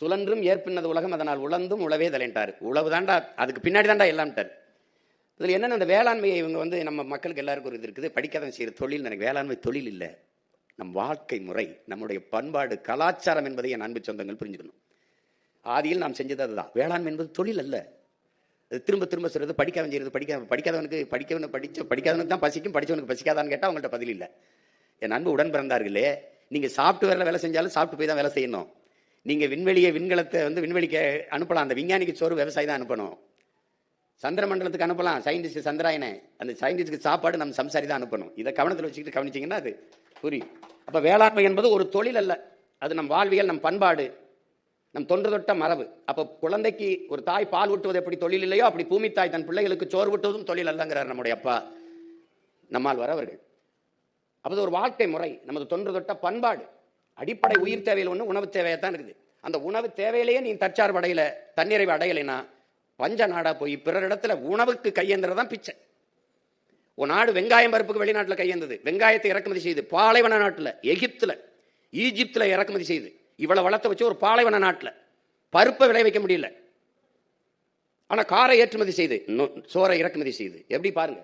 சுழன்றும் ஏற்பின்னது உலகம், அதனால் உழந்தும் உழவே தலைன்ட்டார். உழவு தாண்டா, அதுக்கு பின்னாடி தாண்டா எல்லாம்ட்டார். இதில் என்னென்ன, அந்த வேளாண்மையை இவங்க நம்ம மக்களுக்கு எல்லாருக்கும் ஒரு இது இருக்குது, படிக்காதவன் செய்கிற தொழில். எனக்கு வேளாண்மை தொழில் இல்லை, நம் வாழ்க்கை முறை, நம்முடைய பண்பாடு, கலாச்சாரம் என்பதை என் அன்பு சொந்தங்கள் புரிஞ்சுக்கணும். ஆதியில் நாம் செஞ்சது அதுதான். வேளாண்மை என்பது தொழில் அல்ல. அது திரும்ப திரும்ப சொல்றது, படிக்காதவன் செய்யறது. படிக்காதவனுக்கு தான் பசிக்கும், படித்தவனுக்கு பசிக்காதான்னு கேட்டால் அவங்கள்ட்ட பதில் இல்லை. என் அன்பு உடன் பிறந்தார்களே, நீங்கள் சாஃப்ட்வேரில் வேலை செஞ்சாலும் சாப்பிட்டு போய் தான் வேலை செய்யணும். நீங்கள் விண்வெளியை விண்வெளிக்கு அனுப்பலாம், அந்த விஞ்ஞானிக்கு சோறு விவசாயி தான் அனுப்பணும். சந்திர மண்டலத்துக்கு அனுப்பலாம் சயின்டிஸ்ட் சந்திராயனை, அந்த சயின்டிஸ்டுக்கு சாப்பாடு நம்ம சம்சாரி தான் அனுப்பணும். இதை கவனத்தில் வச்சுக்கிட்டு கவனிச்சிங்கன்னா அது புரியும். அப்போ வேளாண்மை என்பது ஒரு தொழில் அல்ல, அது நம் வாழ்வியல், நம் பண்பாடு, நம் தொன்று தொட்ட மரபு. அப்போ குழந்தைக்கு ஒரு தாய் பால் ஊட்டுவது எப்படி தொழில் இல்லையோ, அப்படி பூமி தாய் தன் பிள்ளைகளுக்கு சோறு ஊட்டுவதும் தொழில் அல்லங்கிறார் நம்முடைய அப்பா நம்மால் வரவர்கள். அப்போ ஒரு வாழ்க்கை முறை, நமது தொன்று தொட்ட பண்பாடு. அடிப்படை உயிர் தேவையில் ஒன்று உணவு தேவையாக இருக்குது. அந்த உணவு தேவையிலேயே நீ தற்சார்பு அடையலை, தன்னிறைவு அடையலைன்னா பஞ்ச நாடா போய் பிறர் இடத்துல உணவுக்கு கையேந்திரதான் பிச்சை. ஒரு நாடு வெங்காயம் பருப்புக்கு வெளிநாட்டில் கையேந்தது, வெங்காயத்தை இறக்குமதி செய்து பாலைவன நாட்டில், எகிப்துல, ஈஜிப்தில் இறக்குமதி செய்து இவ்வளவு வளர்த்த வச்சு ஒரு பாலைவன நாட்டில் பருப்பை விளைவிக்க முடியல. ஆனா காரை ஏற்றுமதி செய்து, சோறை இறக்குமதி செய்து, எப்படி பாருங்க.